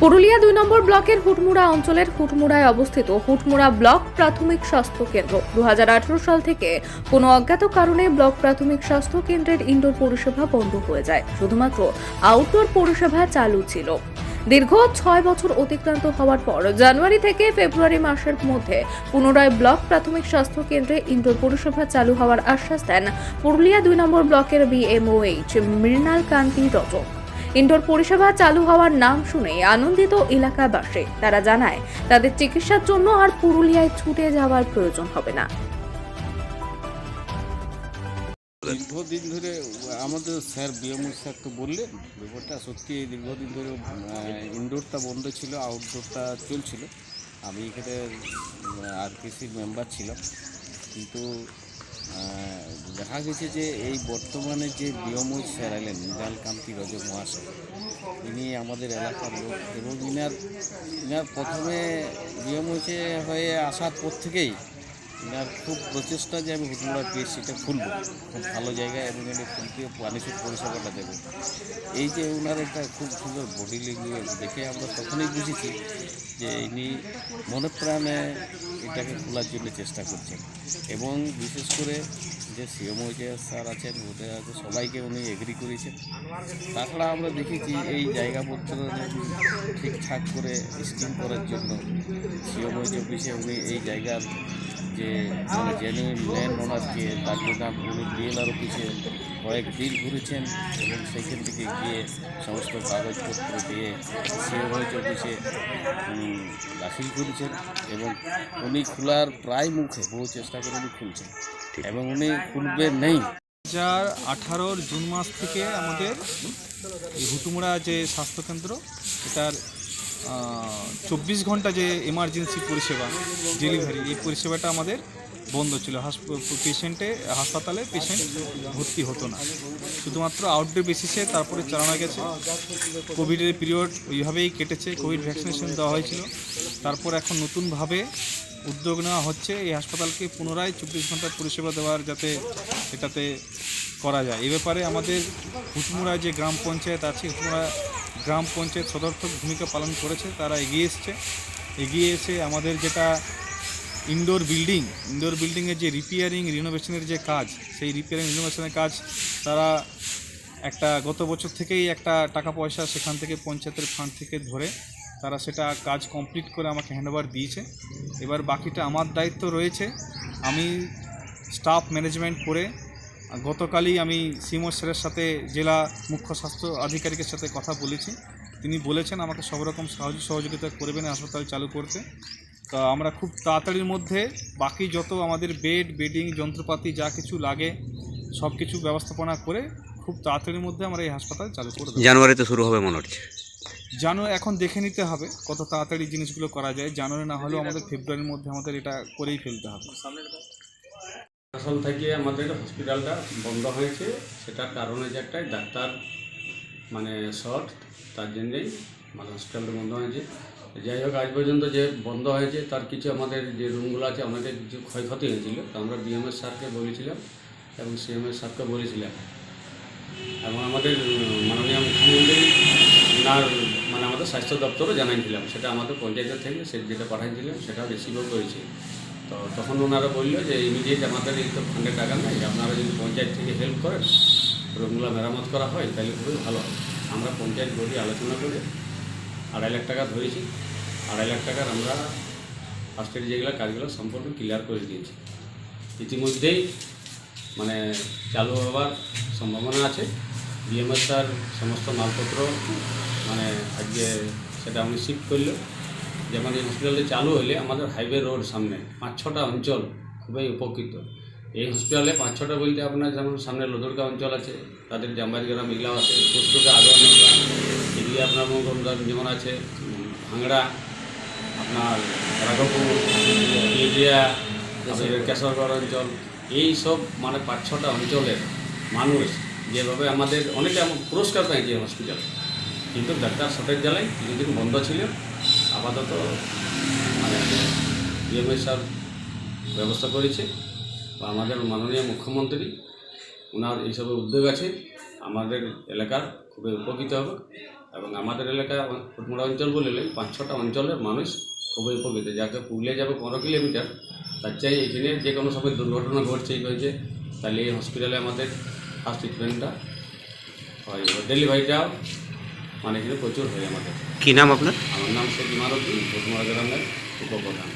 পুরুলিয়া ২ নম্বর ব্লকের হুটমুড়া অঞ্চলের হুটমুড়ায় অবস্থিত হুটমুড়া ব্লক প্রাথমিক স্বাস্থ্য কেন্দ্র ২০১৮ সাল থেকে কোনো অজ্ঞাত কারণে ব্লক প্রাথমিক স্বাস্থ্য কেন্দ্রের ইনডোর পরিষেবা বন্ধ হয়ে যায়। শুধুমাত্র আউটডোর পরিষেবা চালু ছিল। দীর্ঘ ৬ বছর অতিক্রান্ত হওয়ার পর জানুয়ারি থেকে ফেব্রুয়ারি মাসের মধ্যে পুনরায় ব্লক প্রাথমিক স্বাস্থ্য কেন্দ্রে ইনডোর পরিষেবা চালু হওয়ার আশ্বাস দেন পুরুলিয়া ২ নম্বর ব্লকের বিএমওএইচ মৃণাল কান্তি রজক। ইনডোর পরিষেবা চালু হওয়ার নাম শুনে আনন্দিত এলাকাবাসী। তারা জানায় তাদের চিকিৎসার জন্য আর পুরুলিয়ায় ছুটে যাওয়ার প্রয়োজন হবে না। দীর্ঘদিন ধরে আমাদের স্যার বিএমও স্যার তো বললেন ব্যাপারটা সত্যি। এই দীর্ঘদিন ধরে ইনডোরটা বন্ধ ছিল, আউটডোরটা চলছিল। আমি এখানে আরপিসির মেম্বার ছিলাম, কিন্তু দেখা গেছে যে এই বর্তমানে যে বিএমও স্যার এলেন মৃণাল কান্তি রজক মহাশয়, ইনি আমাদের এলাকার লোক এবং ইনার প্রথমে বিএমও হয়ে আসার পর থেকেই এনার খুব প্রচেষ্টা যে আমি হুটমুড়া পিএসসিটা খুলবো, খুব ভালো জায়গায় এবং এনে খুলতে মানুষের পরিষেবাটা দেবো। এই যে ওনার একটা খুব সুন্দর বডি ল্যাঙ্গুয়েজ দেখে আমরা তখনই বুঝেছি যে ইনি মনে প্রাণে এটাকে খোলার জন্য চেষ্টা করছেন। এবং বিশেষ করে যে সিএমও যে স্যার আছেন ওদের সবাইকে উনি এগ্রি করেছেন। তাছাড়া আমরা দেখেছি এই জায়গাপত্র ঠিকঠাক করে স্কিম করার জন্য সিএমও অফিসে উনি এই জায়গার যে জেনুইন ল্যান্ড ওনারকে তার জন্য উনি ডিএলআর অফিসে কয়েক দিন ঘুরেছেন এবং সেইখান থেকে গিয়ে সমস্ত কাগজপত্র দিয়ে সিএমও অফিসে দাখিল করেছেন এবং উনি খোলার প্রায় মুখে বহু চেষ্টা করে উনি খুলছেন এবং উনি খুলবে নেই। 2018 জুন মাস থেকে আমাদের এই হুটমুড়া যে স্বাস্থ্যকেন্দ্র এটার 24 ঘন্টা যে এমার্জেন্সি পরিষেবা ডেলিভারি, এই পরিষেবাটা আমাদের বন্ধ ছিল। হাসপাতালে পেশেন্ট ভর্তি হতো না, শুধুমাত্র আউটডোর বেসিসে তারপরে চালানো গেছে। কোভিডের পিরিয়ড ওইভাবেই কেটেছে, কোভিড ভ্যাকসিনেশন দেওয়া হয়েছিল। তারপর এখন নতুনভাবে উদ্যোগ নেওয়া হচ্ছে এই হাসপাতালকে পুনরায় 24 ঘন্টার পরিষেবা দেওয়ার, যাতে এটাতে করা যায়। এই ব্যাপারে আমাদের হুটমুড়া যে গ্রাম পঞ্চায়েত আছে, হুটমুড়া গ্রাম পঞ্চায়েত সদর্থক ভূমিকা পালন করেছে। তারা এগিয়ে এসে আমাদের যেটা ইনডোর বিল্ডিংয়ের যে রিপেয়ারিং রিনোভেশনের যে কাজ, সেই রিপেয়ারিং রিনোভেশনের কাজ তারা গত বছর থেকেই একটা টাকা পয়সা সেখান থেকে পঞ্চায়েতের ফান্ড থেকে ধরে তারা সেটা কাজ কমপ্লিট করে আমাকে হ্যান্ডওভার দিয়েছে। এবার বাকিটা আমার দায়িত্ব রয়েছে। আমি স্টাফ ম্যানেজমেন্ট করে গতকালই আমি সিএমও স্যারের সাথে জেলা মুখ্য স্বাস্থ্য আধিকারিকের সাথে কথা বলেছি। তিনি বলেছেন আমাকে সব রকম সহযোগিতা করবেন হাসপাতাল চালু করতে। তো আমরা খুব তাড়াতাড়ির মধ্যে বাকি যত আমাদের বেডিং যন্ত্রপাতি যা কিছু লাগে সব কিছু ব্যবস্থাপনা করে খুব তাড়াতাড়ির মধ্যে আমরা এই হাসপাতাল চালু করে দেব। জানুয়ারিতে শুরু হবে মনে হচ্ছে। এখন দেখে নিতে হবে কত তাড়াতাড়ি জিনিসগুলো করা যায়। জানুয়ারি না হলেও আমাদের ফেব্রুয়ারির মধ্যে আমাদের এটা করেই ফেলতে হবে। আসল থেকে আমাদের হসপিটালটা বন্ধ হয়েছে, সেটার কারণে যে একটাই ডাক্তার শর্ট, তার জন্যেই হসপিটালটা বন্ধ হয়েছে। যাই হোক, আজ পর্যন্ত যে বন্ধ হয়েছে তার কিছু আমাদের যে রুমগুলো আছে অনেকের কিছু ক্ষয়ক্ষতি হয়েছিল। তো আমরা বিএমএস স্যারকে বলেছিলাম এবং সিএমএস স্যারকে বলেছিলাম এবং আমাদের মাননীয় মুখ্যমন্ত্রী আমাদের স্বাস্থ্য দপ্তরও জানাইছিলাম। সেটা আমাদের পঞ্চায়েতের থেকে যেটা পাঠাইছিলাম সেটা রিসিভও করেছি। তো তখন ওনারা বললো যে ইমিডিয়েট আমাদের এই তো ফান্ডের টাকা নেই, আপনারা যদি পঞ্চায়েত থেকে হেল্প করেন, রুমগুলো মেরামত করা হয় তাহলে খুবই ভালো হয়। আমরা পঞ্চায়েত বডি আলোচনা করে 2.5 লাখ টাকা ধরেছি। 2.5 লাখ টাকার আমরা ফার্স্টের যেগুলো কাজগুলো সম্পূর্ণ ক্লিয়ার করে দিয়েছি। ইতিমধ্যেই চালু হওয়ার সম্ভাবনা আছে। বিএমএস স্যার সমস্ত মালপত্র আজকে সেটা আমি শিফট করলো। যেমন এই হসপিটালটি চালু হলে আমাদের হাইওয়ে রোড সামনে 5-6টা অঞ্চল খুবই উপকৃত। এই হসপিটালে 5-6টা বলতে আপনার যেমন সামনে লোদরকা অঞ্চল আছে, তাদের জাম্বারি গ্রাম এগুলাও আছে, পুষ্পকা আগরনগরা এদিকে আপনার মঙ্গলগ্রাম যেমন আছে, ভাঙড়া, আপনার রাঘবপুর, কেজিয়া, কেশরগড় অঞ্চল, এই সব 5-6টা অঞ্চলের মানুষ যেভাবে আমাদের অনেকে পুরস্কার পাইছে হসপিটাল, কিন্তু ডাক্তার শর্টেজ জ্বালায় কিছুদিন বন্ধ ছিল। আপাতত বিএমএস স্যার ব্যবস্থা করেছে বা আমাদের মাননীয় মুখ্যমন্ত্রী ওনার এইসবের উদ্যোগ আছে, আমাদের এলাকার খুবই উপকৃত হবে এবং আমাদের এলাকায় ফুটমুড়া অঞ্চল বললে 5-6টা অঞ্চলের মানুষ খুবই উপকৃত। যাকে পুরুলিয়া যাবে 15 কিলোমিটার, তার চাই এখানে যে কোনো সময় দুর্ঘটনা ঘটছেই হয়েছে, তাহলে এই হসপিটালে আমাদের ফার্স্ট ট্রিটমেন্টটা হয়, ডেলিভারিটাও মানে এখানে প্রচুর হয় আমাদের। কি নাম আপনার? আমার নাম শেখ ইমারুদ্দিন, ফুটমুড়া গ্রামের উপপ্রধান।